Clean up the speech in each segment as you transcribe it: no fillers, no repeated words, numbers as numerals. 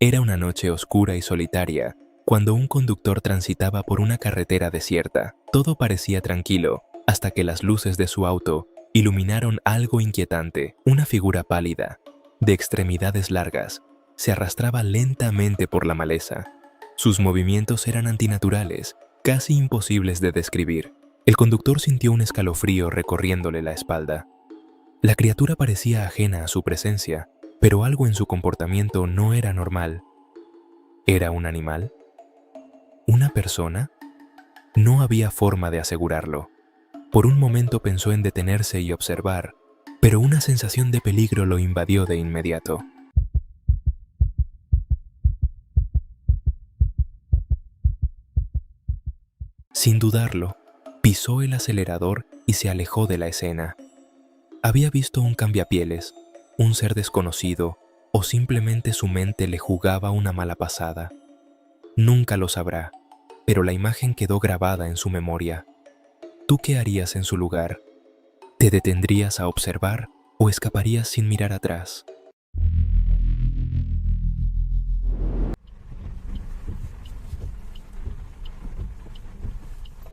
Era una noche oscura y solitaria, cuando un conductor transitaba por una carretera desierta. Todo parecía tranquilo, hasta que las luces de su auto iluminaron algo inquietante. Una figura pálida, de extremidades largas, se arrastraba lentamente por la maleza. Sus movimientos eran antinaturales, casi imposibles de describir. El conductor sintió un escalofrío recorriéndole la espalda. La criatura parecía ajena a su presencia, pero algo en su comportamiento no era normal. ¿Era un animal? ¿Una persona? No había forma de asegurarlo. Por un momento pensó en detenerse y observar, pero una sensación de peligro lo invadió de inmediato. Sin dudarlo, pisó el acelerador y se alejó de la escena. Había visto un cambiapieles, un ser desconocido, o simplemente su mente le jugaba una mala pasada. Nunca lo sabrá, pero la imagen quedó grabada en su memoria. ¿Tú qué harías en su lugar? ¿Te detendrías a observar o escaparías sin mirar atrás?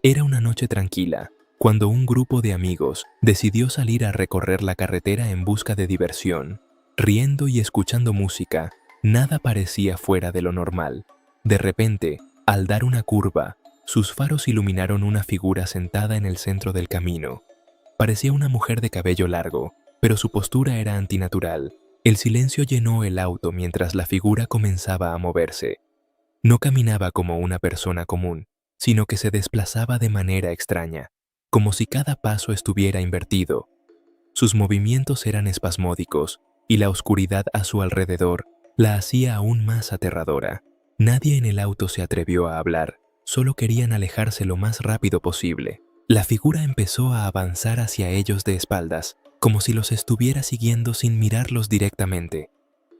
Era una noche tranquila, cuando un grupo de amigos decidió salir a recorrer la carretera en busca de diversión. Riendo y escuchando música, nada parecía fuera de lo normal. De repente, al dar una curva, sus faros iluminaron una figura sentada en el centro del camino. Parecía una mujer de cabello largo, pero su postura era antinatural. El silencio llenó el auto mientras la figura comenzaba a moverse. No caminaba como una persona común, sino que se desplazaba de manera extraña, como si cada paso estuviera invertido. Sus movimientos eran espasmódicos, y la oscuridad a su alrededor la hacía aún más aterradora. Nadie en el auto se atrevió a hablar, solo querían alejarse lo más rápido posible. La figura empezó a avanzar hacia ellos de espaldas, como si los estuviera siguiendo sin mirarlos directamente.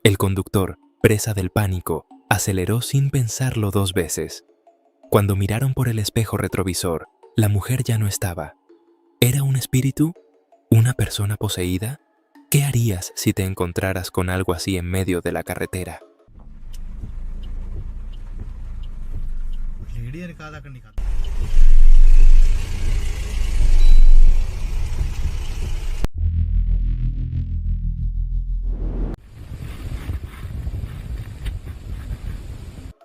El conductor, presa del pánico, aceleró sin pensarlo 2 veces. Cuando miraron por el espejo retrovisor, la mujer ya no estaba. ¿Era un espíritu? ¿Una persona poseída? ¿Qué harías si te encontraras con algo así en medio de la carretera?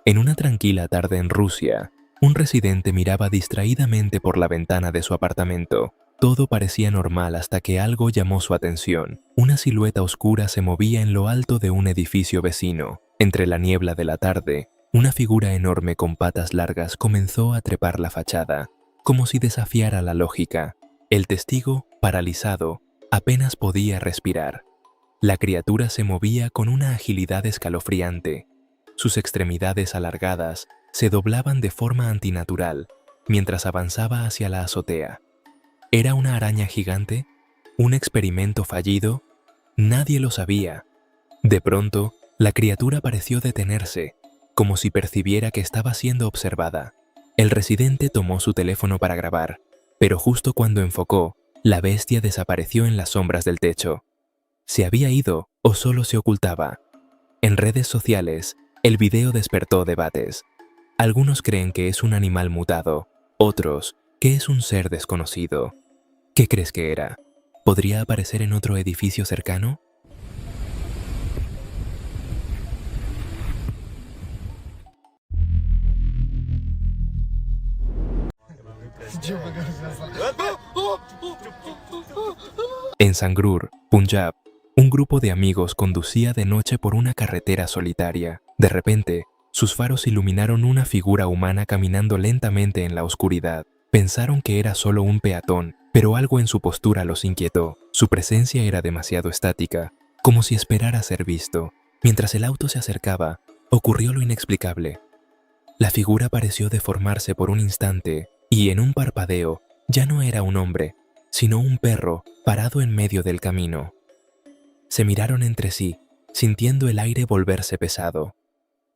En una tranquila tarde en Rusia, un residente miraba distraídamente por la ventana de su apartamento. Todo parecía normal hasta que algo llamó su atención. Una silueta oscura se movía en lo alto de un edificio vecino. Entre la niebla de la tarde, una figura enorme con patas largas comenzó a trepar la fachada, como si desafiara la lógica. El testigo, paralizado, apenas podía respirar. La criatura se movía con una agilidad escalofriante. Sus extremidades alargadas se doblaban de forma antinatural mientras avanzaba hacia la azotea. ¿Era una araña gigante? ¿Un experimento fallido? Nadie lo sabía. De pronto, la criatura pareció detenerse, como si percibiera que estaba siendo observada. El residente tomó su teléfono para grabar, pero justo cuando enfocó, la bestia desapareció en las sombras del techo. ¿Se había ido o solo se ocultaba? En redes sociales, el video despertó debates. Algunos creen que es un animal mutado, otros que es un ser desconocido. ¿Qué crees que era? ¿Podría aparecer en otro edificio cercano? En Sangrur, Punjab, un grupo de amigos conducía de noche por una carretera solitaria. De repente, sus faros iluminaron una figura humana caminando lentamente en la oscuridad. Pensaron que era solo un peatón, pero algo en su postura los inquietó. Su presencia era demasiado estática, como si esperara ser visto. Mientras el auto se acercaba, ocurrió lo inexplicable. La figura pareció deformarse por un instante y, en un parpadeo, ya no era un hombre, sino un perro parado en medio del camino. Se miraron entre sí, sintiendo el aire volverse pesado.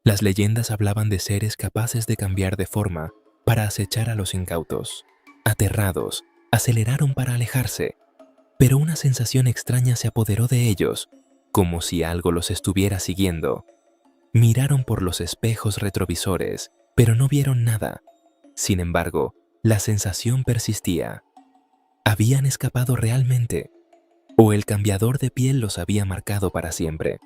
Las leyendas hablaban de seres capaces de cambiar de forma para acechar a los incautos. Aterrados, aceleraron para alejarse, pero una sensación extraña se apoderó de ellos, como si algo los estuviera siguiendo. Miraron por los espejos retrovisores, pero no vieron nada. Sin embargo, la sensación persistía. ¿Habían escapado realmente? ¿O el cambiador de piel los había marcado para siempre?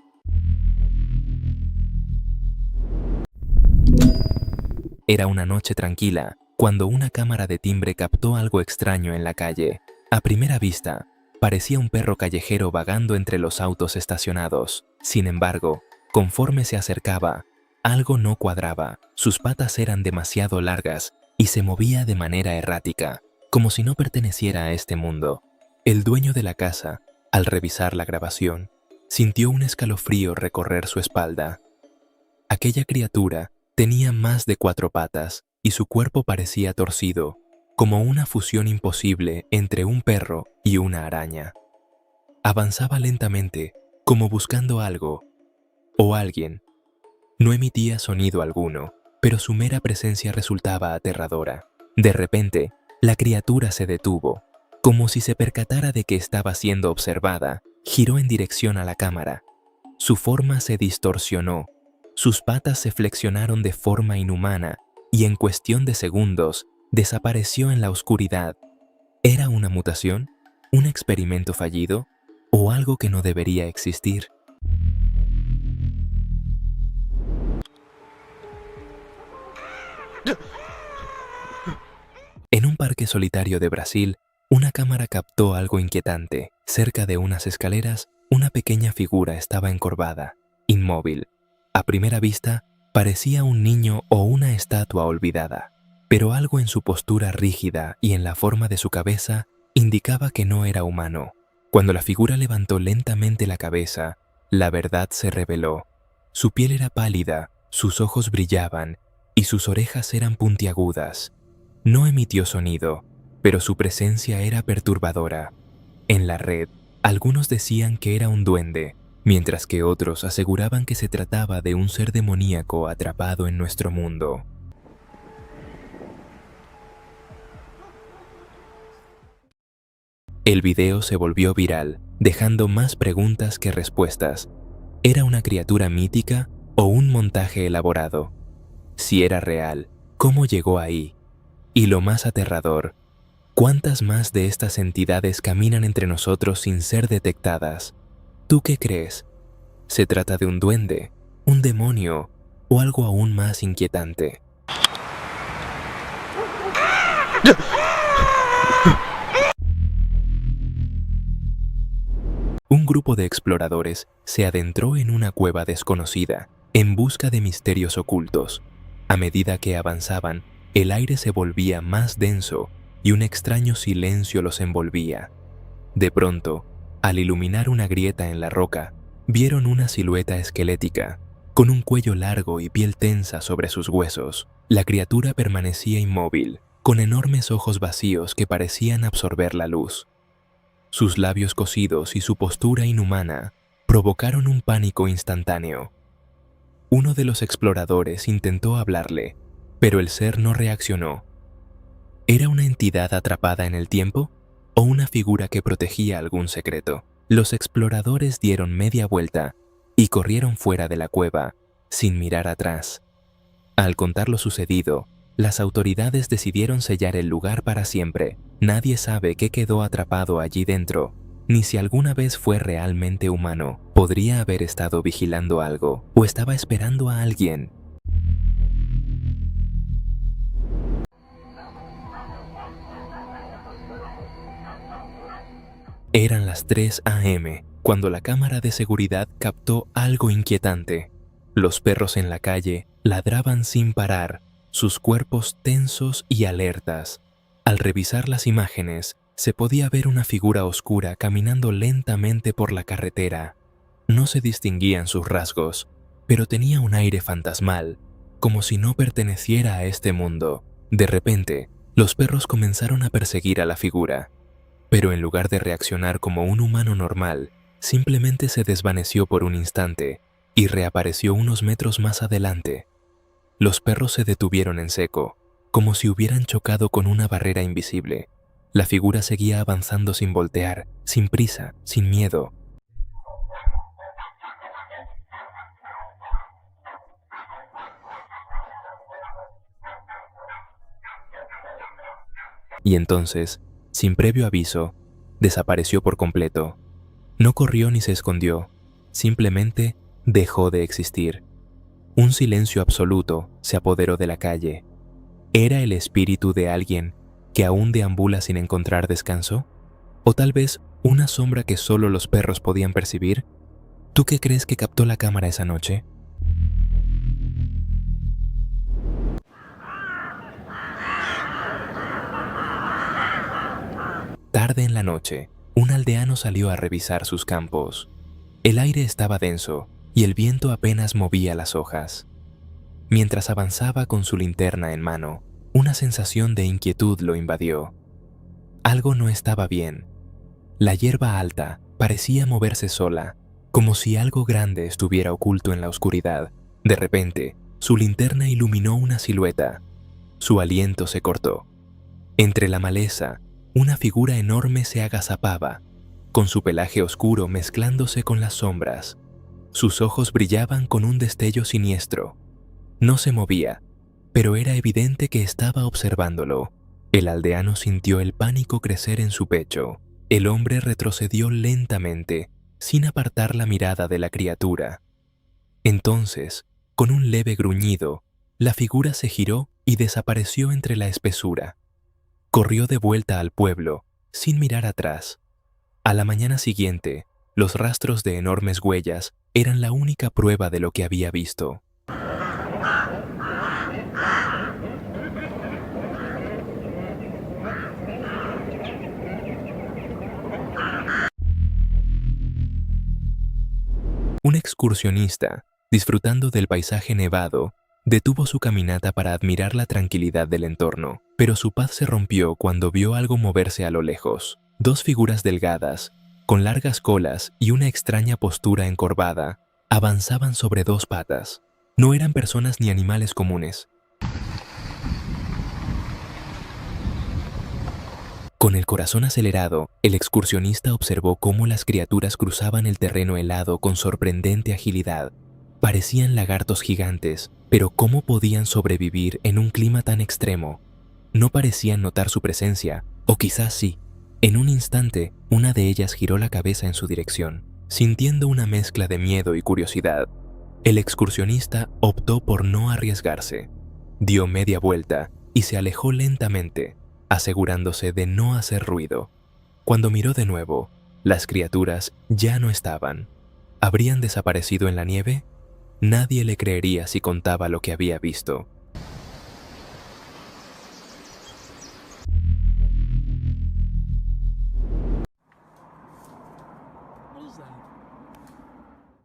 Era una noche tranquila, cuando una cámara de timbre captó algo extraño en la calle. A primera vista, parecía un perro callejero vagando entre los autos estacionados. Sin embargo, conforme se acercaba, algo no cuadraba. Sus patas eran demasiado largas y se movía de manera errática, como si no perteneciera a este mundo. El dueño de la casa, al revisar la grabación, sintió un escalofrío recorrer su espalda. Aquella criatura tenía más de 4 patas y su cuerpo parecía torcido, como una fusión imposible entre un perro y una araña. Avanzaba lentamente, como buscando algo o alguien. No emitía sonido alguno, pero su mera presencia resultaba aterradora. De repente, la criatura se detuvo, como si se percatara de que estaba siendo observada. Giró en dirección a la cámara. Su forma se distorsionó, sus patas se flexionaron de forma inhumana y en cuestión de segundos desapareció en la oscuridad. ¿Era una mutación? ¿Un experimento fallido? ¿O algo que no debería existir? En un parque solitario de Brasil, una cámara captó algo inquietante. Cerca de unas escaleras, una pequeña figura estaba encorvada, inmóvil. A primera vista, parecía un niño o una estatua olvidada, pero algo en su postura rígida y en la forma de su cabeza indicaba que no era humano. Cuando la figura levantó lentamente la cabeza, la verdad se reveló. Su piel era pálida, sus ojos brillaban y sus orejas eran puntiagudas. No emitió sonido, pero su presencia era perturbadora. En la red, algunos decían que era un duende, mientras que otros aseguraban que se trataba de un ser demoníaco atrapado en nuestro mundo. El video se volvió viral, dejando más preguntas que respuestas. ¿Era una criatura mítica o un montaje elaborado? Si era real, ¿cómo llegó ahí? Y lo más aterrador, ¿cuántas más de estas entidades caminan entre nosotros sin ser detectadas? ¿Tú qué crees? ¿Se trata de un duende, un demonio o algo aún más inquietante? Un grupo de exploradores se adentró en una cueva desconocida en busca de misterios ocultos. A medida que avanzaban, el aire se volvía más denso y un extraño silencio los envolvía. De pronto, al iluminar una grieta en la roca, vieron una silueta esquelética, con un cuello largo y piel tensa sobre sus huesos. La criatura permanecía inmóvil, con enormes ojos vacíos que parecían absorber la luz. Sus labios cosidos y su postura inhumana provocaron un pánico instantáneo. Uno de los exploradores intentó hablarle, pero el ser no reaccionó. ¿Era una entidad atrapada en el tiempo o una figura que protegía algún secreto? Los exploradores dieron media vuelta y corrieron fuera de la cueva, sin mirar atrás. Al contar lo sucedido, las autoridades decidieron sellar el lugar para siempre. Nadie sabe qué quedó atrapado allí dentro, ni si alguna vez fue realmente humano. Podría haber estado vigilando algo o estaba esperando a alguien. Eran las 3 a.m. cuando la cámara de seguridad captó algo inquietante. Los perros en la calle ladraban sin parar, sus cuerpos tensos y alertas. Al revisar las imágenes, se podía ver una figura oscura caminando lentamente por la carretera. No se distinguían sus rasgos, pero tenía un aire fantasmal, como si no perteneciera a este mundo. De repente, los perros comenzaron a perseguir a la figura, pero en lugar de reaccionar como un humano normal, simplemente se desvaneció por un instante y reapareció unos metros más adelante. Los perros se detuvieron en seco, como si hubieran chocado con una barrera invisible. La figura seguía avanzando sin voltear, sin prisa, sin miedo. y entonces, sin previo aviso, desapareció por completo. No corrió ni se escondió, simplemente dejó de existir. Un silencio absoluto se apoderó de la calle. ¿Era el espíritu de alguien que aún deambula sin encontrar descanso? ¿O tal vez una sombra que solo los perros podían percibir? ¿Tú qué crees que captó la cámara esa noche? Tarde en la noche, un aldeano salió a revisar sus campos. El aire estaba denso y el viento apenas movía las hojas. Mientras avanzaba con su linterna en mano, una sensación de inquietud lo invadió. Algo no estaba bien. La hierba alta parecía moverse sola, como si algo grande estuviera oculto en la oscuridad. De repente, su linterna iluminó una silueta. Su aliento se cortó. Entre la maleza, una figura enorme se agazapaba, con su pelaje oscuro mezclándose con las sombras. Sus ojos brillaban con un destello siniestro. No se movía, pero era evidente que estaba observándolo. El aldeano sintió el pánico crecer en su pecho. El hombre retrocedió lentamente, sin apartar la mirada de la criatura. Entonces, con un leve gruñido, la figura se giró y desapareció entre la espesura. Corrió de vuelta al pueblo, sin mirar atrás. A la mañana siguiente, los rastros de enormes huellas eran la única prueba de lo que había visto. Un excursionista, disfrutando del paisaje nevado, detuvo su caminata para admirar la tranquilidad del entorno, pero su paz se rompió cuando vio algo moverse a lo lejos. Dos figuras delgadas, con largas colas y una extraña postura encorvada, avanzaban sobre dos patas. No eran personas ni animales comunes. Con el corazón acelerado, el excursionista observó cómo las criaturas cruzaban el terreno helado con sorprendente agilidad. Parecían lagartos gigantes, pero ¿cómo podían sobrevivir en un clima tan extremo? No parecían notar su presencia, o quizás sí. En un instante, una de ellas giró la cabeza en su dirección, sintiendo una mezcla de miedo y curiosidad. El excursionista optó por no arriesgarse. Dio media vuelta y se alejó lentamente, asegurándose de no hacer ruido. Cuando miró de nuevo, las criaturas ya no estaban. ¿Habrían desaparecido en la nieve? Nadie le creería si contaba lo que había visto.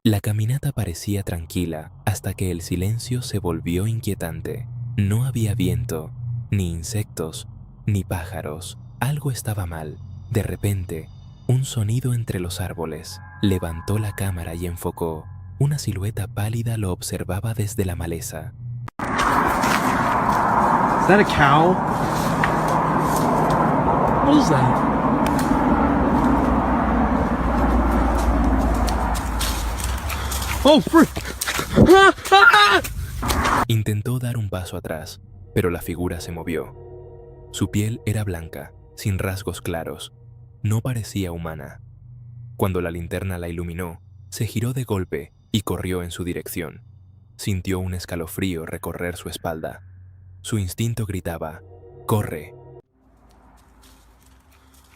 La caminata parecía tranquila hasta que el silencio se volvió inquietante. No había viento, ni insectos, ni pájaros. Algo estaba mal. De repente, un sonido entre los árboles. Levantó la cámara y enfocó. Una silueta pálida lo observaba desde la maleza. Is that a cow? What is that? Oh, frick! Intentó dar un paso atrás, pero la figura se movió. Su piel era blanca, sin rasgos claros. No parecía humana. Cuando la linterna la iluminó, se giró de golpe y corrió en su dirección. Sintió un escalofrío recorrer su espalda. Su instinto gritaba, ¡corre!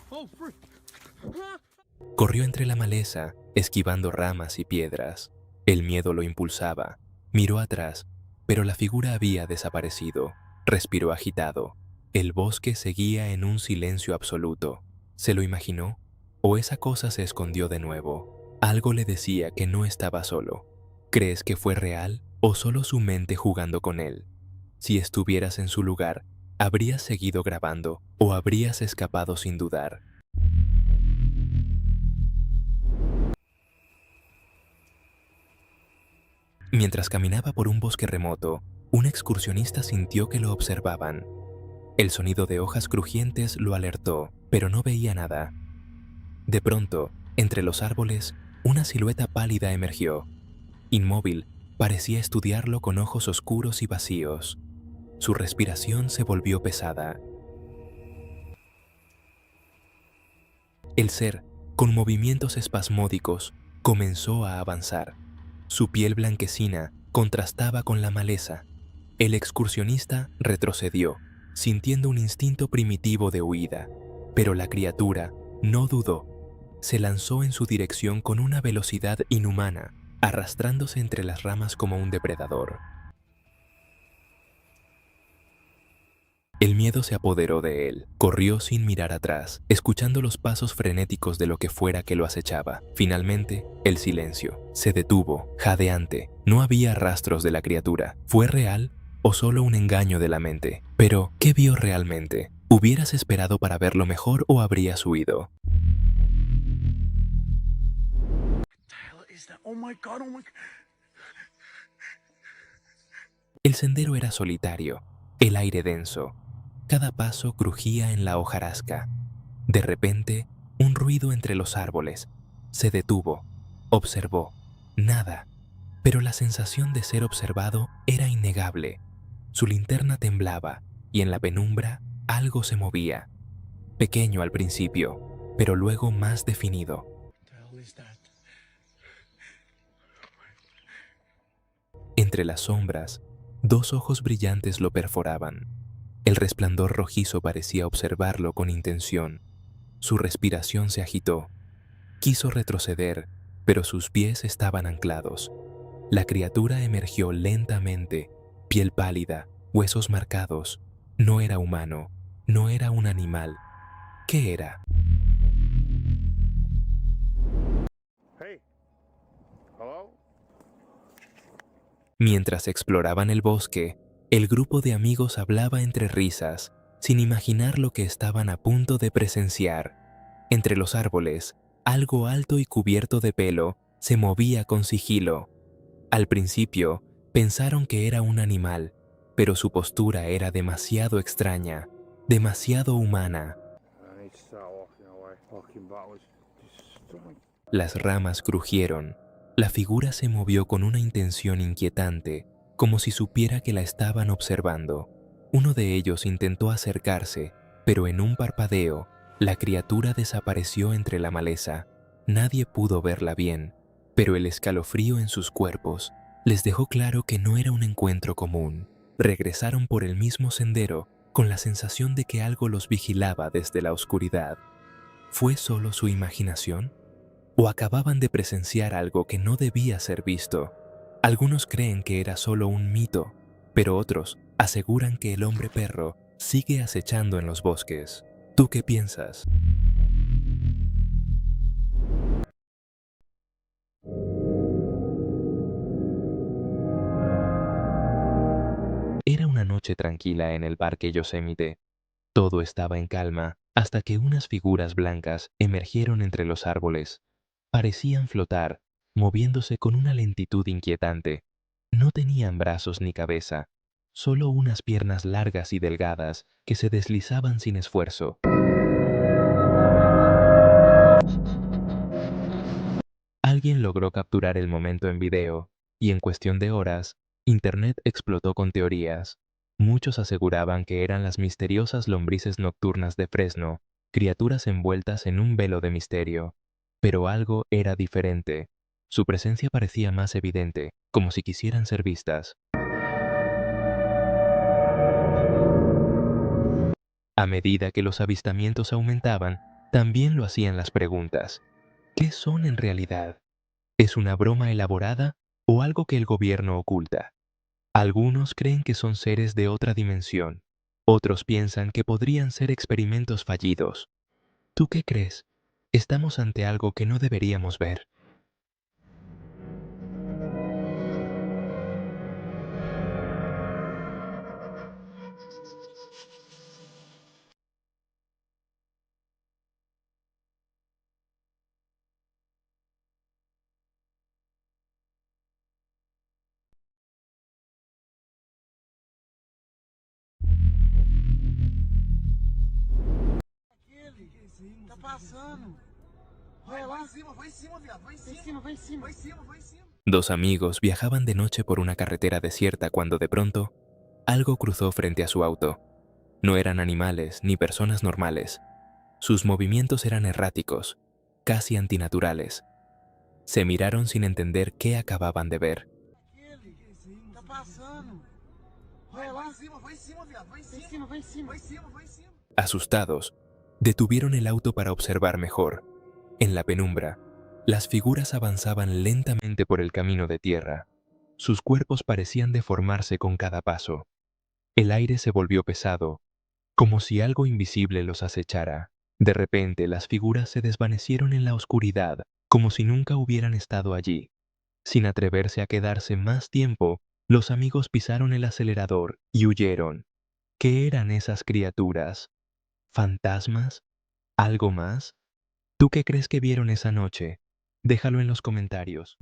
Oh, frick! Corrió entre la maleza, esquivando ramas y piedras. El miedo lo impulsaba. Miró atrás, pero la figura había desaparecido. Respiró agitado. El bosque seguía en un silencio absoluto. ¿Se lo imaginó? ¿O esa cosa se escondió de nuevo? Algo le decía que no estaba solo. ¿Crees que fue real o solo su mente jugando con él? Si estuvieras en su lugar, ¿habrías seguido grabando o habrías escapado sin dudar? Mientras caminaba por un bosque remoto, un excursionista sintió que lo observaban. El sonido de hojas crujientes lo alertó, pero no veía nada. De pronto, entre los árboles, una silueta pálida emergió. Inmóvil, parecía estudiarlo con ojos oscuros y vacíos. Su respiración se volvió pesada. El ser, con movimientos espasmódicos, comenzó a avanzar. Su piel blanquecina contrastaba con la maleza. El excursionista retrocedió, sintiendo un instinto primitivo de huida, pero la criatura no dudó. Se lanzó en su dirección con una velocidad inhumana, arrastrándose entre las ramas como un depredador. El miedo se apoderó de él. Corrió sin mirar atrás, escuchando los pasos frenéticos de lo que fuera que lo acechaba. Finalmente, el silencio. Se detuvo, jadeante. No había rastros de la criatura. ¿Fue real o solo un engaño de la mente? Pero, ¿qué vio realmente? ¿Hubieras esperado para verlo mejor o habrías huido? Oh my God, oh my God. El sendero era solitario, el aire denso. Cada paso crujía en la hojarasca. De repente, un ruido entre los árboles. Se detuvo, observó. Nada. Pero la sensación de ser observado era innegable. Su linterna temblaba y en la penumbra algo se movía. Pequeño al principio, pero luego más definido. What the hell is that? Entre las sombras, dos ojos brillantes lo perforaban. El resplandor rojizo parecía observarlo con intención. Su respiración se agitó. Quiso retroceder, pero sus pies estaban anclados. La criatura emergió lentamente, piel pálida, huesos marcados. No era humano, no era un animal. ¿Qué era? Hey. Hello? Mientras exploraban el bosque, el grupo de amigos hablaba entre risas, sin imaginar lo que estaban a punto de presenciar. Entre los árboles, algo alto y cubierto de pelo se movía con sigilo. Al principio, pensaron que era un animal, pero su postura era demasiado extraña, demasiado humana. I need to start walking away. Walking backwards. Just don't. Las ramas crujieron. La figura se movió con una intención inquietante, como si supiera que la estaban observando. Uno de ellos intentó acercarse, pero en un parpadeo, la criatura desapareció entre la maleza. Nadie pudo verla bien, pero el escalofrío en sus cuerpos les dejó claro que no era un encuentro común. Regresaron por el mismo sendero con la sensación de que algo los vigilaba desde la oscuridad. ¿Fue solo su imaginación? ¿O acababan de presenciar algo que no debía ser visto? Algunos creen que era solo un mito, pero otros aseguran que el hombre perro sigue acechando en los bosques. ¿Tú qué piensas? Era una noche tranquila en el parque Yosemite. Todo estaba en calma hasta que unas figuras blancas emergieron entre los árboles. Parecían flotar, moviéndose con una lentitud inquietante. No tenían brazos ni cabeza, solo unas piernas largas y delgadas que se deslizaban sin esfuerzo. Alguien logró capturar el momento en video, y en cuestión de horas, Internet explotó con teorías. Muchos aseguraban que eran las misteriosas lombrices nocturnas de Fresno, criaturas envueltas en un velo de misterio. Pero algo era diferente. Su presencia parecía más evidente, como si quisieran ser vistas. A medida que los avistamientos aumentaban, también lo hacían las preguntas. ¿Qué son en realidad? ¿Es una broma elaborada o algo que el gobierno oculta? Algunos creen que son seres de otra dimensión. Otros piensan que podrían ser experimentos fallidos. ¿Tú qué crees? ¿Estamos ante algo que no deberíamos ver? Tá passando. Vai lá. Vai em cima, viado. Vai em cima, vai em cima. Vai em cima, vai em cima. Dos amigos viajaban de noche por una carretera desierta cuando de pronto, algo cruzó frente a su auto. No eran animales ni personas normales. Sus movimientos eran erráticos, casi antinaturales. Se miraron sin entender qué acababan de ver. Aquele, tá passando. Vai lá. Vai em cima, viado. Vai em cima, vai em cima. Vai em cima, vai em cima. Asustados, detuvieron el auto para observar mejor. En la penumbra, las figuras avanzaban lentamente por el camino de tierra. Sus cuerpos parecían deformarse con cada paso. El aire se volvió pesado, como si algo invisible los acechara. De repente, las figuras se desvanecieron en la oscuridad, como si nunca hubieran estado allí. Sin atreverse a quedarse más tiempo, los amigos pisaron el acelerador y huyeron. ¿Qué eran esas criaturas? ¿Fantasmas? ¿Algo más? ¿Tú qué crees que vieron esa noche? Déjalo en los comentarios.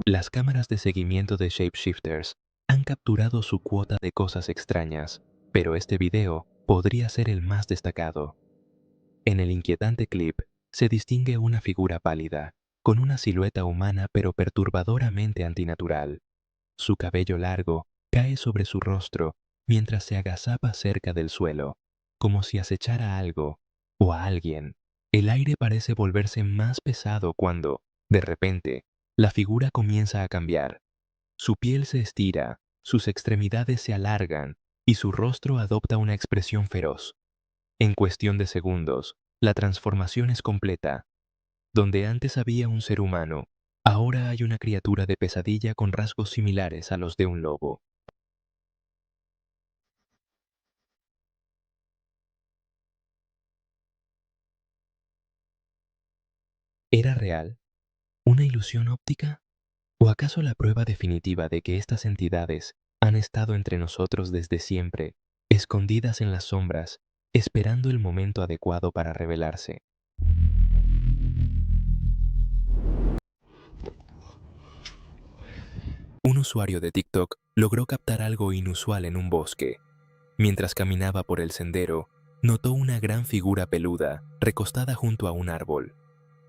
Las cámaras de seguimiento de Shapeshifters han capturado su cuota de cosas extrañas, pero este video podría ser el más destacado. En el inquietante clip se distingue una figura pálida, con una silueta humana pero perturbadoramente antinatural. Su cabello largo cae sobre su rostro mientras se agazapa cerca del suelo, como si acechara algo o a alguien. El aire parece volverse más pesado cuando, de repente, la figura comienza a cambiar. Su piel se estira, sus extremidades se alargan y su rostro adopta una expresión feroz. En cuestión de segundos, la transformación es completa. Donde antes había un ser humano, ahora hay una criatura de pesadilla con rasgos similares a los de un lobo. ¿Era real? ¿Una ilusión óptica? ¿O acaso la prueba definitiva de que estas entidades han estado entre nosotros desde siempre, escondidas en las sombras, esperando el momento adecuado para revelarse? Un usuario de TikTok logró captar algo inusual en un bosque. Mientras caminaba por el sendero, notó una gran figura peluda recostada junto a un árbol.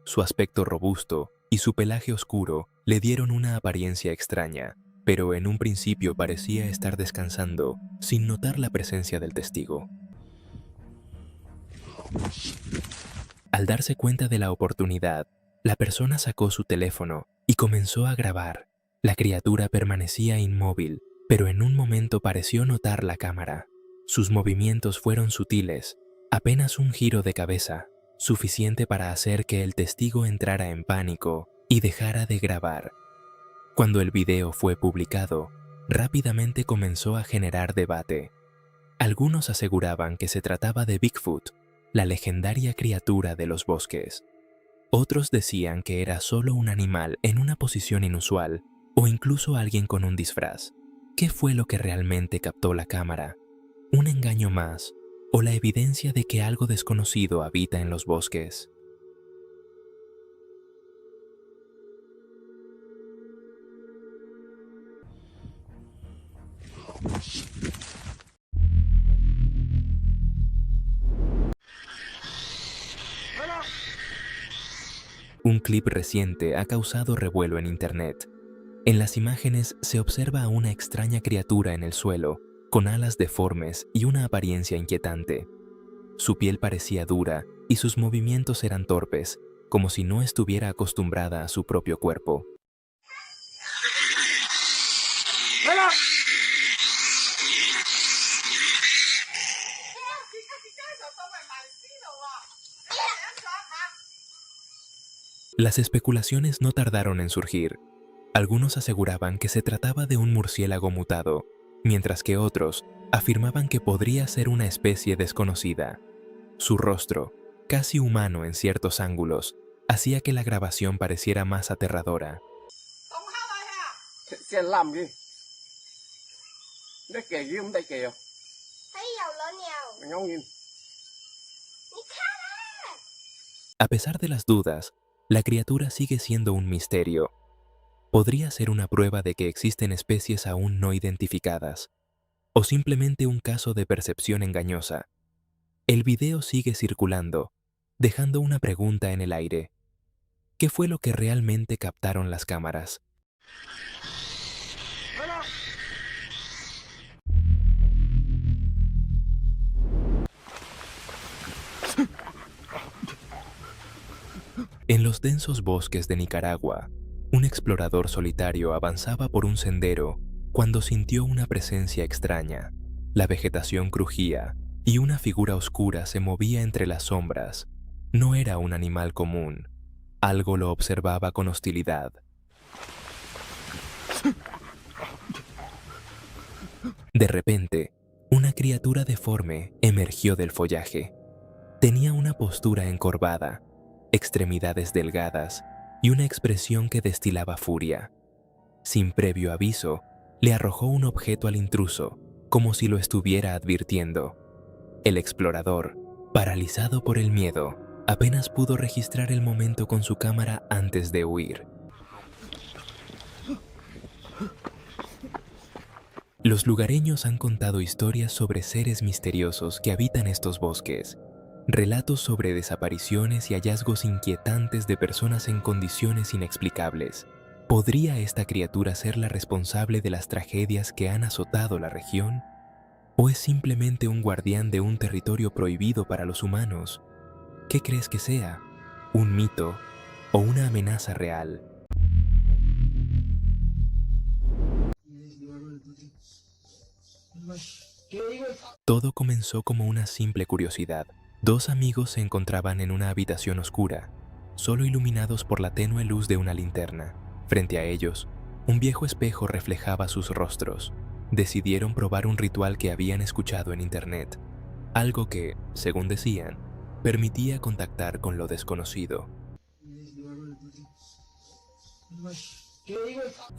Su aspecto robusto y su pelaje oscuro le dieron una apariencia extraña, pero en un principio parecía estar descansando sin notar la presencia del testigo. Al darse cuenta de la oportunidad, la persona sacó su teléfono y comenzó a grabar. La criatura permanecía inmóvil, pero en un momento pareció notar la cámara. Sus movimientos fueron sutiles, apenas un giro de cabeza, suficiente para hacer que el testigo entrara en pánico y dejara de grabar. Cuando el video fue publicado, rápidamente comenzó a generar debate. Algunos aseguraban que se trataba de Bigfoot, la legendaria criatura de los bosques. Otros decían que era solo un animal en una posición inusual o incluso alguien con un disfraz. ¿Qué fue lo que realmente captó la cámara? ¿Un engaño más o la evidencia de que algo desconocido habita en los bosques? Un clip reciente ha causado revuelo en internet. En las imágenes se observa a una extraña criatura en el suelo, con alas deformes y una apariencia inquietante. Su piel parecía dura y sus movimientos eran torpes, como si no estuviera acostumbrada a su propio cuerpo. Las especulaciones no tardaron en surgir. Algunos aseguraban que se trataba de un murciélago mutado, mientras que otros afirmaban que podría ser una especie desconocida. Su rostro, casi humano en ciertos ángulos, hacía que la grabación pareciera más aterradora. Xe làm gì? Nó kìa dưới đây kìa. Thấy dầu lên nhau. Ngóng nhìn. A pesar de las dudas, la criatura sigue siendo un misterio. Podría ser una prueba de que existen especies aún no identificadas, o simplemente un caso de percepción engañosa. El video sigue circulando, dejando una pregunta en el aire. ¿Qué fue lo que realmente captaron las cámaras? En los densos bosques de Nicaragua, un explorador solitario avanzaba por un sendero cuando sintió una presencia extraña. La vegetación crujía y una figura oscura se movía entre las sombras. No era un animal común. Algo lo observaba con hostilidad. De repente, una criatura deforme emergió del follaje. Tenía una postura encorvada, extremidades delgadas y una expresión que destilaba furia. Sin previo aviso, le arrojó un objeto al intruso, como si lo estuviera advirtiendo. El explorador, paralizado por el miedo, apenas pudo registrar el momento con su cámara antes de huir. Los lugareños han contado historias sobre seres misteriosos que habitan estos bosques, relatos sobre desapariciones y hallazgos inquietantes de personas en condiciones inexplicables. ¿Podría esta criatura ser la responsable de las tragedias que han azotado la región? ¿O es simplemente un guardián de un territorio prohibido para los humanos? ¿Qué crees que sea? ¿Un mito o una amenaza real? Todo comenzó como una simple curiosidad. Dos amigos se encontraban en una habitación oscura, solo iluminados por la tenue luz de una linterna. Frente a ellos, un viejo espejo reflejaba sus rostros. Decidieron probar un ritual que habían escuchado en internet, algo que, según decían, permitía contactar con lo desconocido.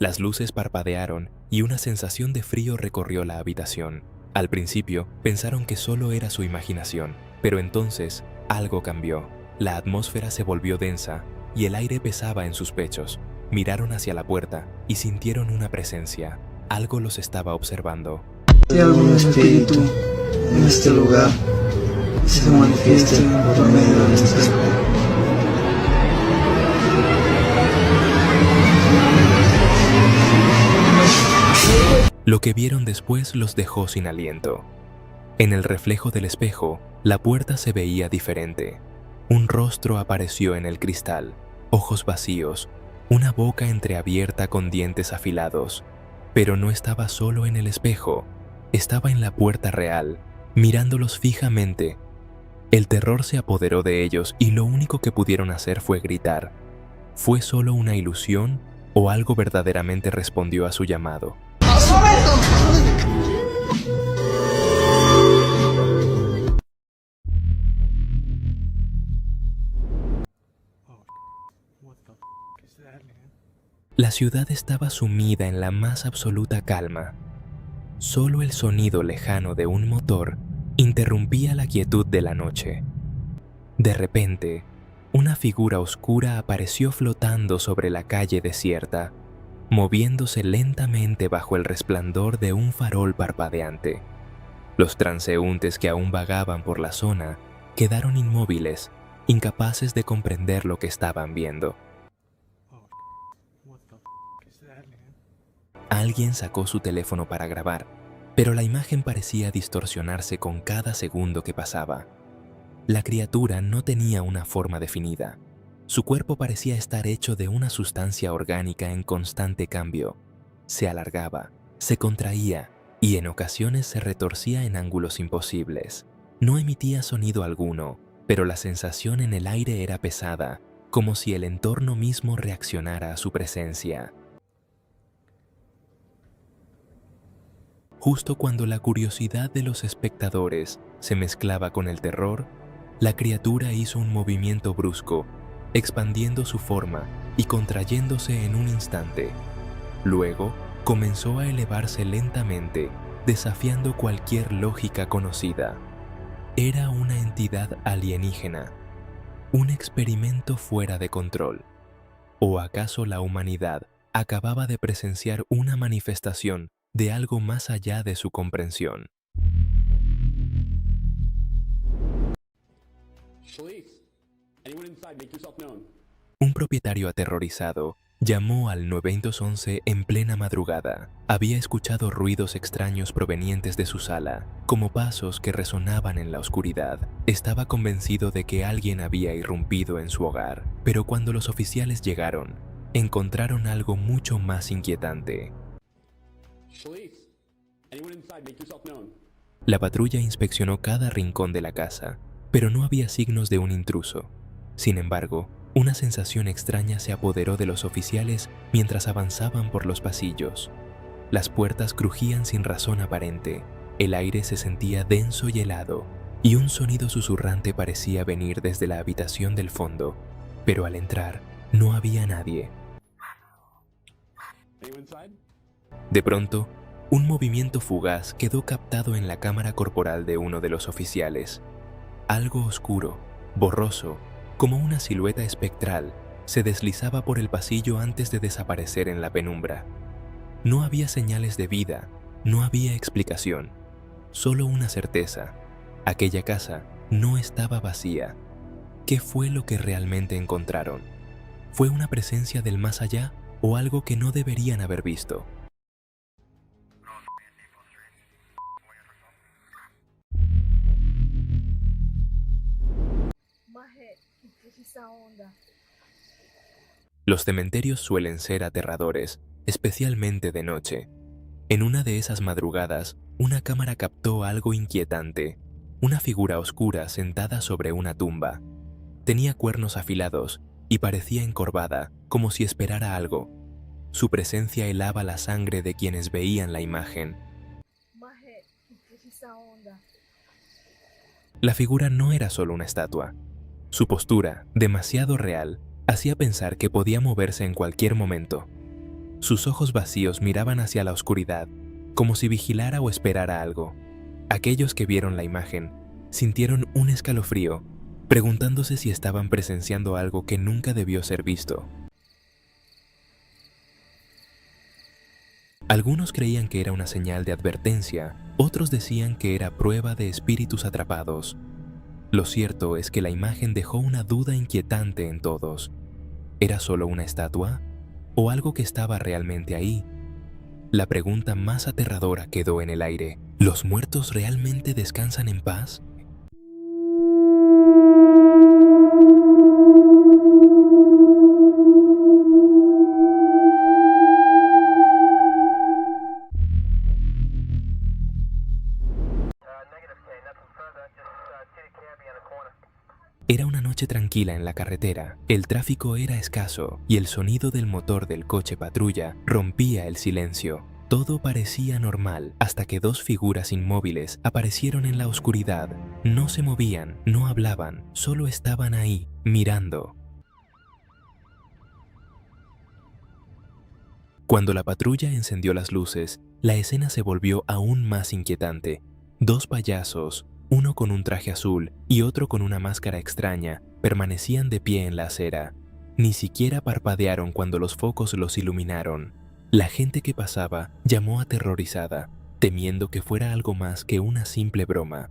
Las luces parpadearon y una sensación de frío recorrió la habitación. Al principio, pensaron que solo era su imaginación, pero entonces algo cambió. La atmósfera se volvió densa y el aire pesaba en sus pechos. Miraron hacia la puerta y sintieron una presencia. Algo los estaba observando. Hay algún espíritu en este lugar que se manifieste por medio del espejo. Lo que vieron después los dejó sin aliento. En el reflejo del espejo, la puerta se veía diferente. Un rostro apareció en el cristal, ojos vacíos, una boca entreabierta con dientes afilados. Pero no estaba solo en el espejo, estaba en la puerta real, mirándolos fijamente. El terror se apoderó de ellos y lo único que pudieron hacer fue gritar. ¿Fue solo una ilusión o algo verdaderamente respondió a su llamado? La ciudad estaba sumida en la más absoluta calma. Solo el sonido lejano de un motor interrumpía la quietud de la noche. De repente, una figura oscura apareció flotando sobre la calle desierta, moviéndose lentamente bajo el resplandor de un farol parpadeante. Los transeúntes que aún vagaban por la zona quedaron inmóviles, incapaces de comprender lo que estaban viendo. Alguien sacó su teléfono para grabar, pero la imagen parecía distorsionarse con cada segundo que pasaba. La criatura no tenía una forma definida. Su cuerpo parecía estar hecho de una sustancia orgánica en constante cambio. Se alargaba, se contraía y en ocasiones se retorcía en ángulos imposibles. No emitía sonido alguno, pero la sensación en el aire era pesada, como si el entorno mismo reaccionara a su presencia. Justo cuando la curiosidad de los espectadores se mezclaba con el terror, la criatura hizo un movimiento brusco, expandiendo su forma y contrayéndose en un instante. Luego, comenzó a elevarse lentamente, desafiando cualquier lógica conocida. Era una entidad alienígena, un experimento fuera de control. ¿O acaso la humanidad acababa de presenciar una manifestación de algo más allá de su comprensión? Police, anyone inside, make yourself known. Un propietario aterrorizado llamó al 911 en plena madrugada. Había escuchado ruidos extraños provenientes de su sala, como pasos que resonaban en la oscuridad. Estaba convencido de que alguien había irrumpido en su hogar, pero cuando los oficiales llegaron, encontraron algo mucho más inquietante. La patrulla inspeccionó cada rincón de la casa, pero no había signos de un intruso. Sin embargo, una sensación extraña se apoderó de los oficiales mientras avanzaban por los pasillos. Las puertas crujían sin razón aparente, el aire se sentía denso y helado, y un sonido susurrante parecía venir desde la habitación del fondo, pero al entrar no había nadie. De pronto, un movimiento fugaz quedó captado en la cámara corporal de uno de los oficiales. Algo oscuro, borroso, como una silueta espectral, se deslizaba por el pasillo antes de desaparecer en la penumbra. No había señales de vida, no había explicación, solo una certeza: aquella casa no estaba vacía. ¿Qué fue lo que realmente encontraron? ¿Fue una presencia del más allá o algo que no deberían haber visto? Los cementerios suelen ser aterradores, especialmente de noche. En una de esas madrugadas, una cámara captó algo inquietante: una figura oscura sentada sobre una tumba. Tenía cuernos afilados y parecía encorvada, como si esperara algo. Su presencia helaba la sangre de quienes veían la imagen. La figura no era solo una estatua. Su postura, demasiado real, hacía pensar que podía moverse en cualquier momento. Sus ojos vacíos miraban hacia la oscuridad, como si vigilara o esperara algo. Aquellos que vieron la imagen sintieron un escalofrío, preguntándose si estaban presenciando algo que nunca debió ser visto. Algunos creían que era una señal de advertencia, otros decían que era prueba de espíritus atrapados. Lo cierto es que la imagen dejó una duda inquietante en todos. ¿Era solo una estatua? ¿O algo que estaba realmente ahí? La pregunta más aterradora quedó en el aire: ¿los muertos realmente descansan en paz? Era una noche tranquila en la carretera. El tráfico era escaso y el sonido del motor del coche patrulla rompía el silencio. Todo parecía normal hasta que dos figuras inmóviles aparecieron en la oscuridad. No se movían, no hablaban, solo estaban ahí, mirando. Cuando la patrulla encendió las luces, la escena se volvió aún más inquietante. Dos payasos, uno con un traje azul y otro con una máscara extraña, permanecían de pie en la acera. Ni siquiera parpadearon cuando los focos los iluminaron. La gente que pasaba llamó aterrorizada, temiendo que fuera algo más que una simple broma.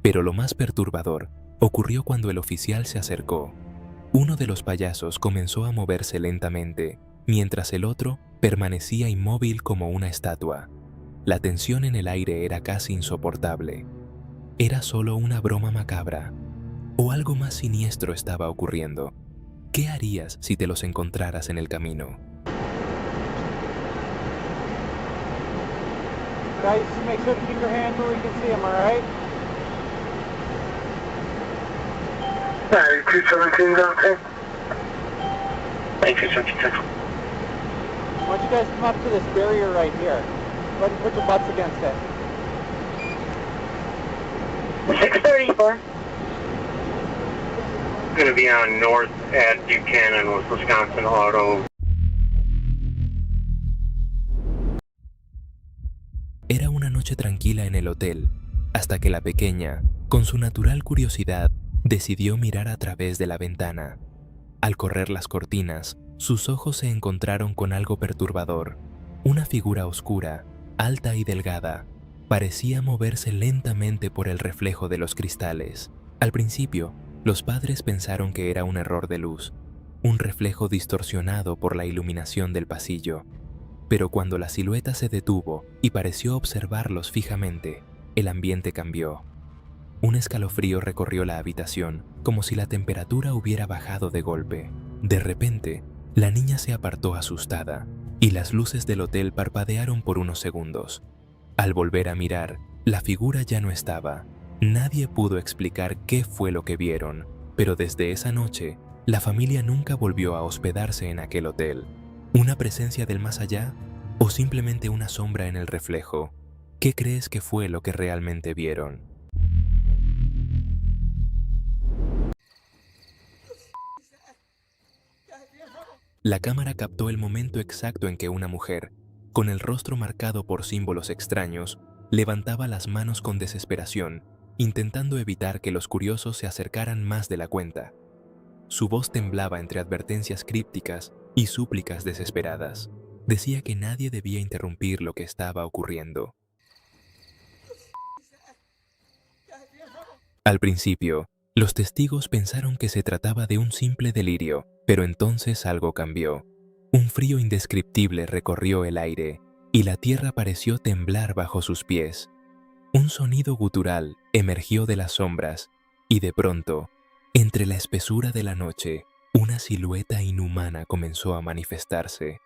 Pero lo más perturbador ocurrió cuando el oficial se acercó. Uno de los payasos comenzó a moverse lentamente, mientras el otro permanecía inmóvil como una estatua. La tensión en el aire era casi insoportable. ¿Era solo una broma macabra? ¿O algo más siniestro estaba ocurriendo? ¿Qué harías si te los encontraras en el camino? Guys, just make sure to keep your hands where we can see them, alright? 217 down 10. I 217. want you guys to come up to this barrier right here. Go ahead and put your butts against it. 634. Going to be on north at Buchanan with Wisconsin Auto. Era una noche tranquila en el hotel, hasta que la pequeña, con su natural curiosidad, decidió mirar a través de la ventana. Al correr las cortinas, sus ojos se encontraron con algo perturbador. Una figura oscura, alta y delgada, parecía moverse lentamente por el reflejo de los cristales. Al principio, los padres pensaron que era un error de luz, un reflejo distorsionado por la iluminación del pasillo. Pero cuando la silueta se detuvo y pareció observarlos fijamente, el ambiente cambió. Un escalofrío recorrió la habitación, como si la temperatura hubiera bajado de golpe. De repente, la niña se apartó asustada, y las luces del hotel parpadearon por unos segundos. Al volver a mirar, la figura ya no estaba. Nadie pudo explicar qué fue lo que vieron, pero desde esa noche, la familia nunca volvió a hospedarse en aquel hotel. ¿Una presencia del más allá? ¿O simplemente una sombra en el reflejo? ¿Qué crees que fue lo que realmente vieron? La cámara captó el momento exacto en que una mujer, con el rostro marcado por símbolos extraños, levantaba las manos con desesperación, intentando evitar que los curiosos se acercaran más de la cuenta. Su voz temblaba entre advertencias crípticas y súplicas desesperadas. Decía que nadie debía interrumpir lo que estaba ocurriendo. Al principio, los testigos pensaron que se trataba de un simple delirio, pero entonces algo cambió. Un frío indescriptible recorrió el aire y la tierra pareció temblar bajo sus pies. Un sonido gutural emergió de las sombras y de pronto, entre la espesura de la noche, una silueta inhumana comenzó a manifestarse.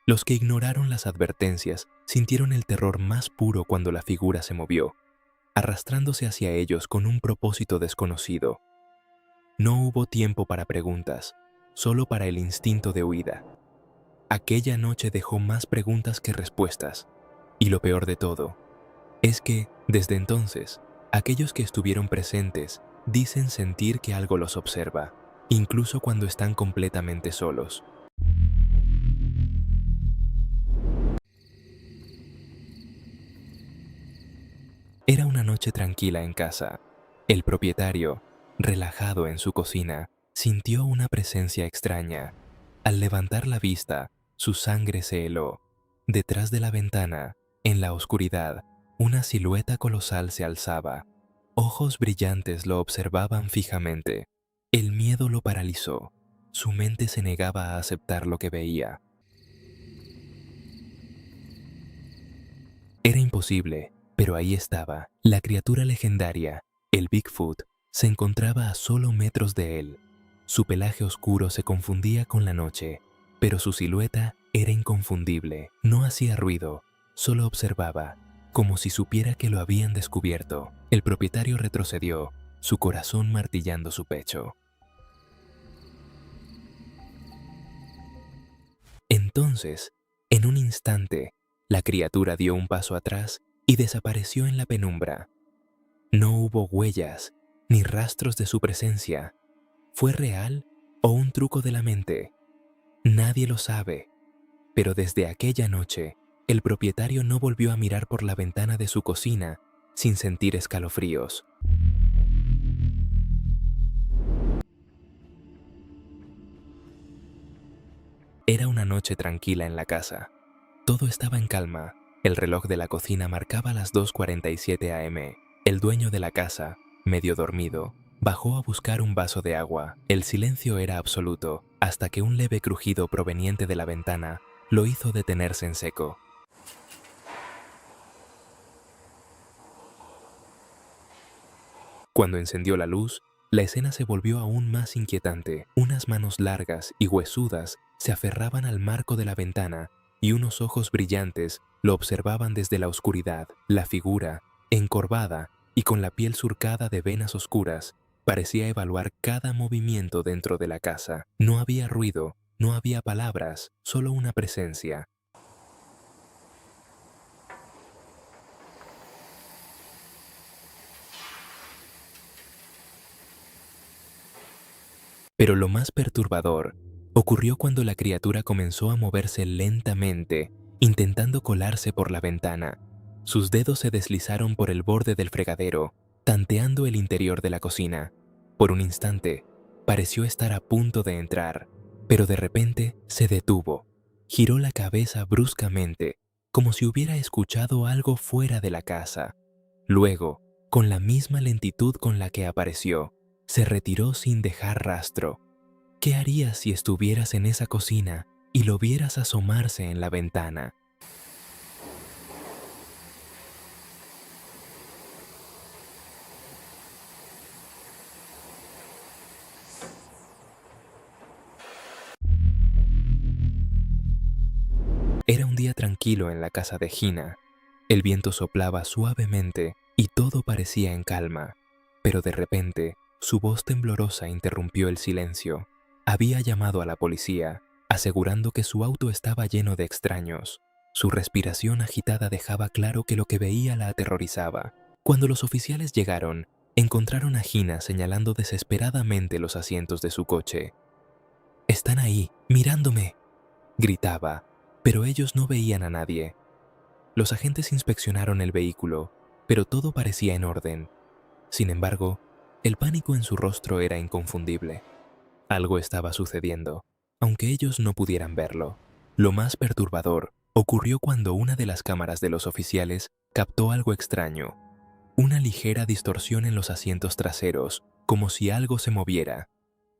Los que ignoraron las advertencias sintieron el terror más puro cuando la figura se movió, arrastrándose hacia ellos con un propósito desconocido. No hubo tiempo para preguntas, solo para el instinto de huida. Aquella noche dejó más preguntas que respuestas, y lo peor de todo es que, desde entonces, aquellos que estuvieron presentes dicen sentir que algo los observa, incluso cuando están completamente solos. Era una noche tranquila en casa. El propietario, relajado en su cocina, sintió una presencia extraña. Al levantar la vista, su sangre se heló. Detrás de la ventana, en la oscuridad, una silueta colosal se alzaba. Ojos brillantes lo observaban fijamente. El miedo lo paralizó. Su mente se negaba a aceptar lo que veía. Era imposible. Pero ahí estaba, la criatura legendaria, el Bigfoot, se encontraba a solo metros de él. Su pelaje oscuro se confundía con la noche, pero su silueta era inconfundible. No hacía ruido, solo observaba, como si supiera que lo habían descubierto. El propietario retrocedió, su corazón martillando su pecho. Entonces, en un instante, la criatura dio un paso atrás y desapareció en la penumbra. No hubo huellas ni rastros de su presencia. ¿Fue real o un truco de la mente? Nadie lo sabe, pero desde aquella noche, el propietario no volvió a mirar por la ventana de su cocina sin sentir escalofríos. Era una noche tranquila en la casa. Todo estaba en calma. El reloj de la cocina marcaba las 2:47 am. El dueño de la casa, medio dormido, bajó a buscar un vaso de agua. El silencio era absoluto, hasta que un leve crujido proveniente de la ventana lo hizo detenerse en seco. Cuando encendió la luz, la escena se volvió aún más inquietante. Unas manos largas y huesudas se aferraban al marco de la ventana y unos ojos brillantes lo observaban desde la oscuridad. La figura, encorvada y con la piel surcada de venas oscuras, parecía evaluar cada movimiento dentro de la casa. No había ruido, no había palabras, solo una presencia. Pero lo más perturbador ocurrió cuando la criatura comenzó a moverse lentamente, intentando colarse por la ventana. Sus dedos se deslizaron por el borde del fregadero, tanteando el interior de la cocina. Por un instante, pareció estar a punto de entrar, pero de repente se detuvo. Giró la cabeza bruscamente, como si hubiera escuchado algo fuera de la casa. Luego, con la misma lentitud con la que apareció, se retiró sin dejar rastro. ¿Qué harías si estuvieras en esa cocina y lo vieras asomarse en la ventana? Era un día tranquilo en la casa de Gina. El viento soplaba suavemente y todo parecía en calma, pero de repente su voz temblorosa interrumpió el silencio. Había llamado a la policía, asegurando que su auto estaba lleno de extraños. Su respiración agitada dejaba claro que lo que veía la aterrorizaba. Cuando los oficiales llegaron, encontraron a Gina señalando desesperadamente los asientos de su coche. «Están ahí, mirándome», gritaba, pero ellos no veían a nadie. Los agentes inspeccionaron el vehículo, pero todo parecía en orden. Sin embargo, el pánico en su rostro era inconfundible. Algo estaba sucediendo, aunque ellos no pudieran verlo. Lo más perturbador ocurrió cuando una de las cámaras de los oficiales captó algo extraño. Una ligera distorsión en los asientos traseros, como si algo se moviera.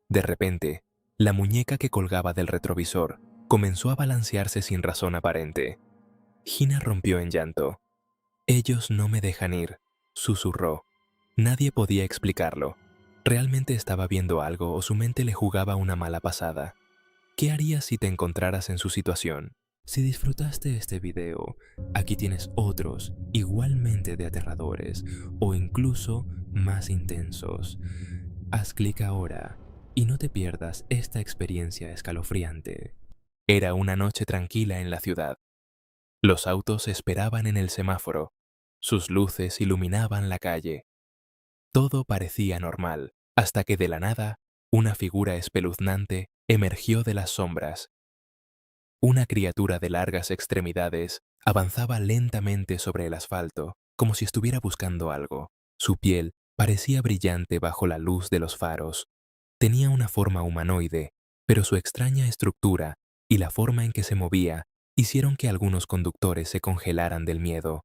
De repente, la muñeca que colgaba del retrovisor comenzó a balancearse sin razón aparente. Gina rompió en llanto. «Ellos no me dejan ir», susurró. Nadie podía explicarlo. ¿Realmente estaba viendo algo o su mente le jugaba una mala pasada? ¿Qué harías si te encontraras en su situación? Si disfrutaste este video, aquí tienes otros igualmente de aterradores o incluso más intensos. Haz clic ahora y no te pierdas esta experiencia escalofriante. Era una noche tranquila en la ciudad. Los autos esperaban en el semáforo. Sus luces iluminaban la calle. Todo parecía normal, hasta que de la nada, una figura espeluznante emergió de las sombras. Una criatura de largas extremidades avanzaba lentamente sobre el asfalto, como si estuviera buscando algo. Su piel parecía brillante bajo la luz de los faros. Tenía una forma humanoide, pero su extraña estructura y la forma en que se movía hicieron que algunos conductores se congelaran del miedo.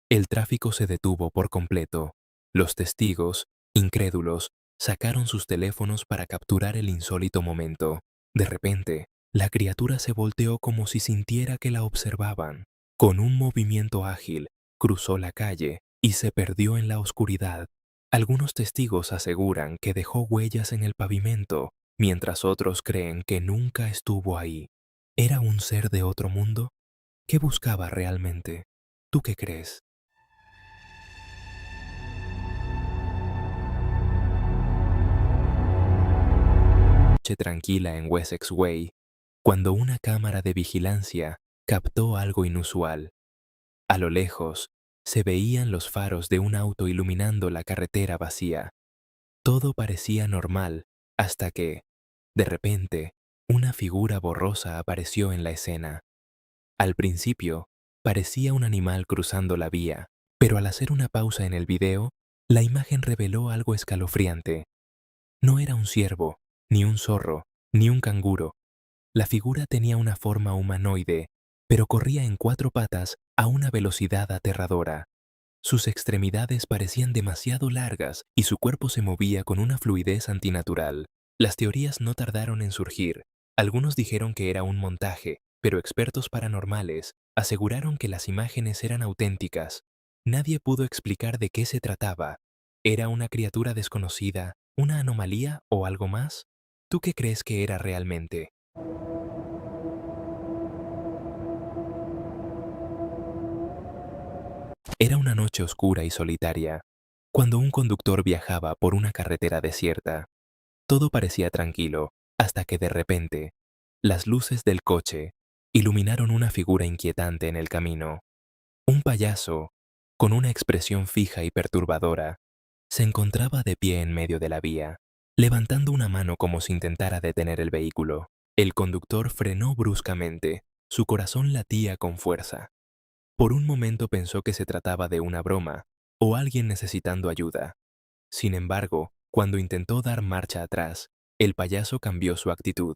El tráfico se detuvo por completo. Los testigos, incrédulos, sacaron sus teléfonos para capturar el insólito momento. De repente, la criatura se volteó como si sintiera que la observaban. Con un movimiento ágil, cruzó la calle y se perdió en la oscuridad. Algunos testigos aseguran que dejó huellas en el pavimento, mientras otros creen que nunca estuvo ahí. ¿Era un ser de otro mundo? ¿Qué buscaba realmente? ¿Tú qué crees? Noche tranquila en Wessex Way, cuando una cámara de vigilancia captó algo inusual. A lo lejos, se veían los faros de un auto iluminando la carretera vacía. Todo parecía normal hasta que, de repente, una figura borrosa apareció en la escena. Al principio, parecía un animal cruzando la vía, pero al hacer una pausa en el video, la imagen reveló algo escalofriante. No era un ciervo, ni un zorro, ni un canguro. La figura tenía una forma humanoide, pero corría en 4 patas a una velocidad aterradora. Sus extremidades parecían demasiado largas y su cuerpo se movía con una fluidez antinatural. Las teorías no tardaron en surgir. Algunos dijeron que era un montaje, pero expertos paranormales aseguraron que las imágenes eran auténticas. Nadie pudo explicar de qué se trataba. ¿Era una criatura desconocida, una anomalía o algo más? ¿Tú qué crees que era realmente? Era una noche oscura y solitaria, cuando un conductor viajaba por una carretera desierta. Todo parecía tranquilo, hasta que de repente, las luces del coche iluminaron una figura inquietante en el camino. Un payaso, con una expresión fija y perturbadora, se encontraba de pie en medio de la vía, levantando una mano como si intentara detener el vehículo. El conductor frenó bruscamente, su corazón latía con fuerza. Por un momento pensó que se trataba de una broma o alguien necesitando ayuda. Sin embargo, Cuando intentó dar marcha atrás, el payaso cambió su actitud.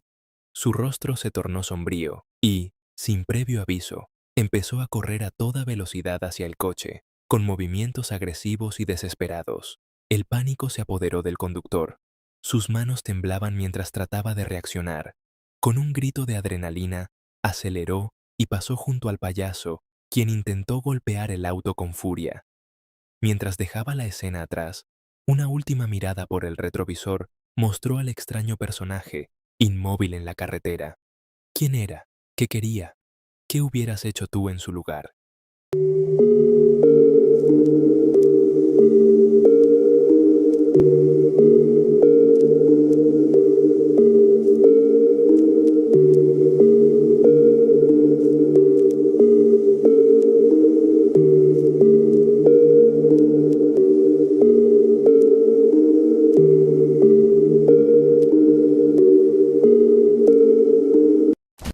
Su rostro se tornó sombrío y, sin previo aviso, empezó a correr a toda velocidad hacia el coche, con movimientos agresivos y desesperados. El pánico se apoderó del conductor. Sus manos temblaban mientras trataba de reaccionar. Con un grito de adrenalina, aceleró y pasó junto al payaso, quien intentó golpear el auto con furia. Mientras dejaba la escena atrás, una última mirada por el retrovisor mostró al extraño personaje, inmóvil en la carretera. ¿Quién era? ¿Qué quería? ¿Qué hubieras hecho tú en su lugar?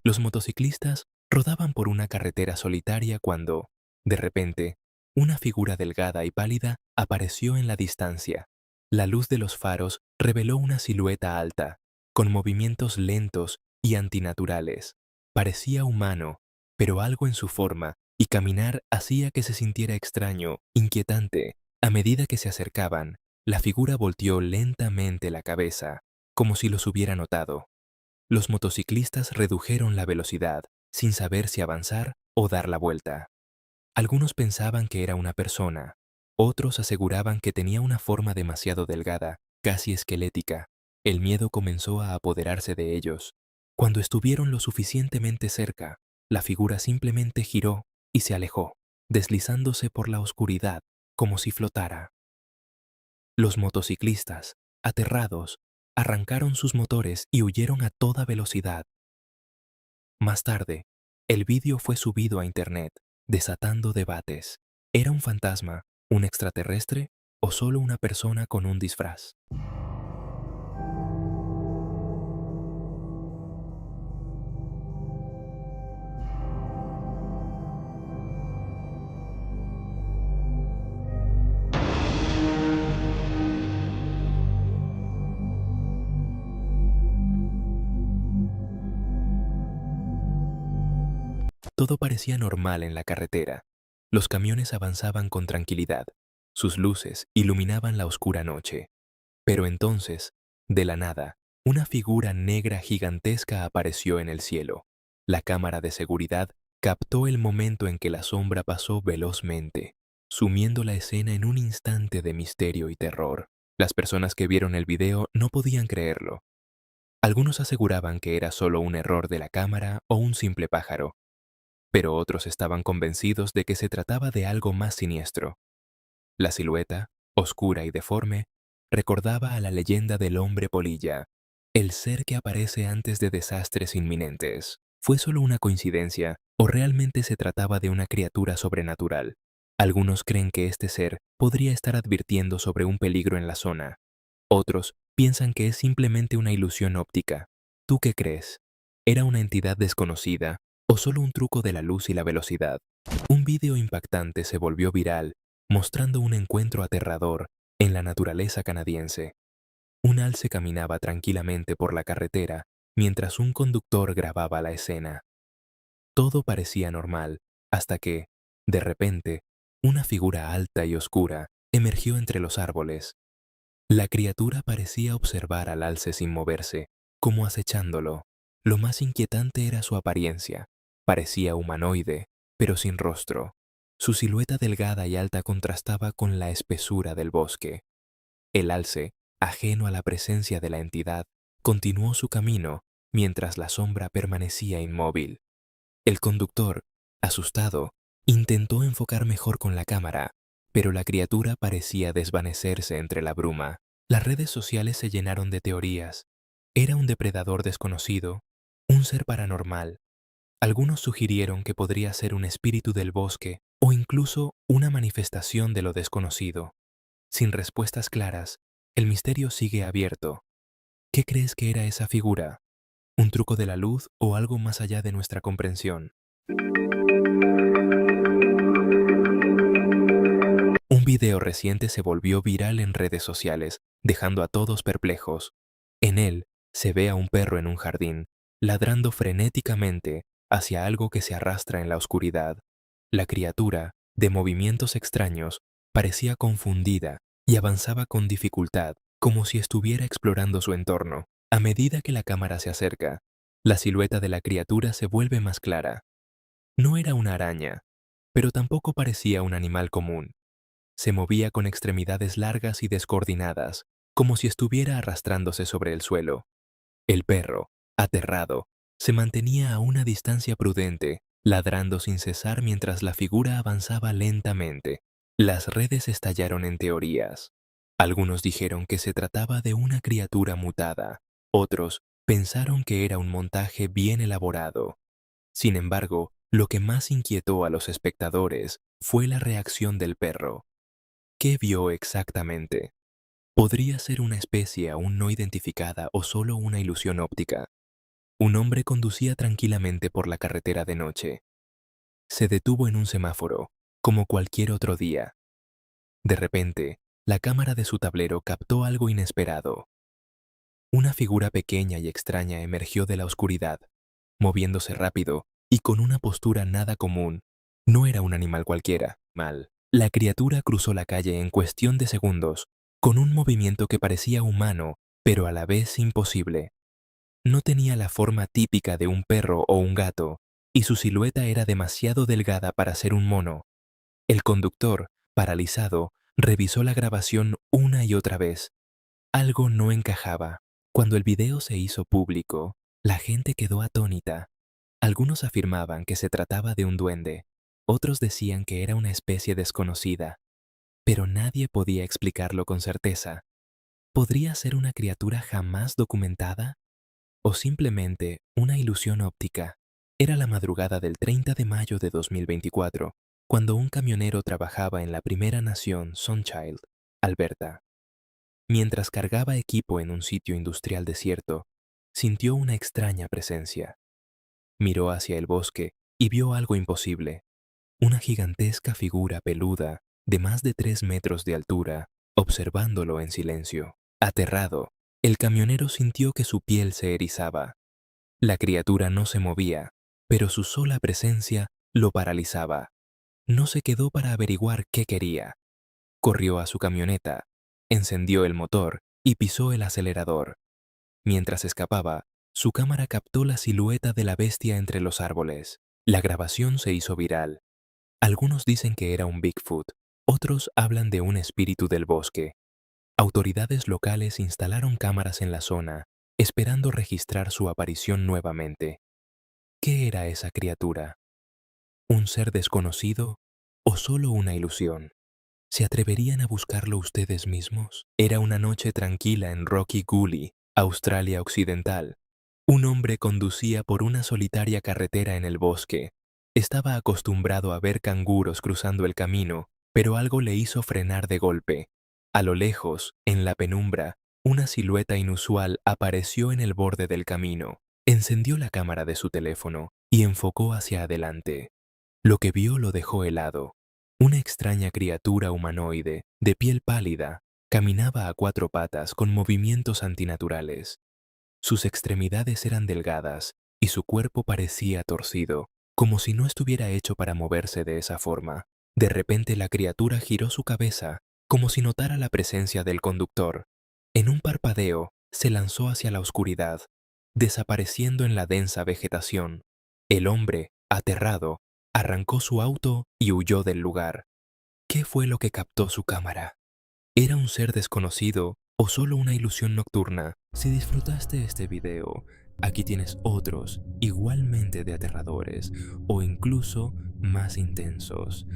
Los motociclistas rodaban por una carretera solitaria cuando, de repente, una figura delgada y pálida apareció en la distancia. La luz de los faros reveló una silueta alta, con movimientos lentos y antinaturales. Parecía humano, pero algo en su forma y caminar hacía que se sintiera extraño, inquietante. A medida que se acercaban, la figura volteó lentamente la cabeza, como si los hubiera notado. Los motociclistas redujeron la velocidad, sin saber si avanzar o dar la vuelta. Algunos pensaban que era una persona, otros aseguraban que tenía una forma demasiado delgada, casi esquelética. El miedo comenzó a apoderarse de ellos. Cuando estuvieron lo suficientemente cerca, la figura simplemente giró y se alejó, deslizándose por la oscuridad como si flotara. Los motociclistas, aterrados, arrancaron sus motores y huyeron a toda velocidad. Más tarde, el vídeo fue subido a internet, desatando debates. ¿Era un fantasma, un extraterrestre o solo una persona con un disfraz? Todo parecía normal en la carretera. Los camiones avanzaban con tranquilidad. Sus luces iluminaban la oscura noche. Pero entonces, de la nada, una figura negra gigantesca apareció en el cielo. La cámara de seguridad captó el momento en que la sombra pasó velozmente, sumiendo la escena en un instante de misterio y terror. Las personas que vieron el video no podían creerlo. Algunos aseguraban que era solo un error de la cámara o un simple pájaro, pero otros estaban convencidos de que se trataba de algo más siniestro. La silueta, oscura y deforme, recordaba a la leyenda del hombre polilla, el ser que aparece antes de desastres inminentes. ¿Fue solo una coincidencia o realmente se trataba de una criatura sobrenatural? Algunos creen que este ser podría estar advirtiendo sobre un peligro en la zona. Otros piensan que es simplemente una ilusión óptica. ¿Tú qué crees? ¿Era una entidad desconocida o solo un truco de la luz y la velocidad? Un video impactante se volvió viral, mostrando un encuentro aterrador en la naturaleza canadiense. Un alce caminaba tranquilamente por la carretera mientras un conductor grababa la escena. Todo parecía normal, hasta que, de repente, una figura alta y oscura emergió entre los árboles. La criatura parecía observar al alce sin moverse, como acechándolo. Lo más inquietante era su apariencia. Parecía humanoide, pero sin rostro. Su silueta delgada y alta contrastaba con la espesura del bosque. El alce, ajeno a la presencia de la entidad, continuó su camino mientras la sombra permanecía inmóvil. El conductor, asustado, intentó enfocar mejor con la cámara, pero la criatura parecía desvanecerse entre la bruma. Las redes sociales se llenaron de teorías. ¿Era un depredador desconocido? ¿Un ser paranormal? Algunos sugirieron que podría ser un espíritu del bosque o incluso una manifestación de lo desconocido. Sin respuestas claras, el misterio sigue abierto. ¿Qué crees que era esa figura? ¿Un truco de la luz o algo más allá de nuestra comprensión? Un video reciente se volvió viral en redes sociales, dejando a todos perplejos. En él se ve a un perro en un jardín, ladrando frenéticamente hacia algo que se arrastra en la oscuridad. La criatura, de movimientos extraños, parecía confundida y avanzaba con dificultad, como si estuviera explorando su entorno. A medida que la cámara se acerca, la silueta de la criatura se vuelve más clara. No era una araña, pero tampoco parecía un animal común. Se movía con extremidades largas y descoordinadas, como si estuviera arrastrándose sobre el suelo. El perro, aterrado, se mantenía a una distancia prudente, ladrando sin cesar mientras la figura avanzaba lentamente. Las redes estallaron en teorías. Algunos dijeron que se trataba de una criatura mutada. Otros pensaron que era un montaje bien elaborado. Sin embargo, lo que más inquietó a los espectadores fue la reacción del perro. ¿Qué vio exactamente? ¿Podría ser una especie aún no identificada o solo una ilusión óptica? Un hombre conducía tranquilamente por la carretera de noche. Se detuvo en un semáforo, como cualquier otro día. De repente, la cámara de su tablero captó algo inesperado. Una figura pequeña y extraña emergió de la oscuridad, moviéndose rápido y con una postura nada común. No era un animal cualquiera, mal. La criatura cruzó la calle en cuestión de segundos, con un movimiento que parecía humano, pero a la vez imposible. No tenía la forma típica de un perro o un gato, y su silueta era demasiado delgada para ser un mono. El conductor, paralizado, revisó la grabación una y otra vez. Algo no encajaba. Cuando el video se hizo público, la gente quedó atónita. Algunos afirmaban que se trataba de un duende, otros decían que era una especie desconocida, pero nadie podía explicarlo con certeza. ¿Podría ser una criatura jamás documentada? ¿O simplemente una ilusión óptica? Era la madrugada del 30 de mayo de 2024, cuando un camionero trabajaba en la primera nación Sunchild, Alberta. Mientras cargaba equipo en un sitio industrial desierto, sintió una extraña presencia. Miró hacia el bosque y vio algo imposible. Una gigantesca figura peluda de más de 3 metros de altura, observándolo en silencio. Aterrado, el camionero sintió que su piel se erizaba. La criatura no se movía, pero su sola presencia lo paralizaba. No se quedó para averiguar qué quería. Corrió a su camioneta, encendió el motor y pisó el acelerador. Mientras escapaba, su cámara captó la silueta de la bestia entre los árboles. La grabación se hizo viral. Algunos dicen que era un Bigfoot, otros hablan de un espíritu del bosque. Autoridades locales instalaron cámaras en la zona, esperando registrar su aparición nuevamente. ¿Qué era esa criatura? ¿Un ser desconocido o solo una ilusión? ¿Se atreverían a buscarlo ustedes mismos? Era una noche tranquila en Rocky Gully, Australia Occidental. Un hombre conducía por una solitaria carretera en el bosque. Estaba acostumbrado a ver canguros cruzando el camino, pero algo le hizo frenar de golpe. A lo lejos, en la penumbra, una silueta inusual apareció en el borde del camino. Encendió la cámara de su teléfono y enfocó hacia adelante. Lo que vio lo dejó helado. Una extraña criatura humanoide, de piel pálida, caminaba a 4 patas con movimientos antinaturales. Sus extremidades eran delgadas y su cuerpo parecía torcido, como si no estuviera hecho para moverse de esa forma. De repente la criatura giró su cabeza, como si notara la presencia del conductor. En un parpadeo, se lanzó hacia la oscuridad, desapareciendo en la densa vegetación. El hombre, aterrado, arrancó su auto y huyó del lugar. ¿Qué fue lo que captó su cámara? ¿Era un ser desconocido o solo una ilusión nocturna? Si disfrutaste este video, aquí tienes otros igualmente de aterradores o incluso más intensos.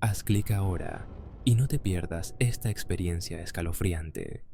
Haz clic ahora y no te pierdas esta experiencia escalofriante.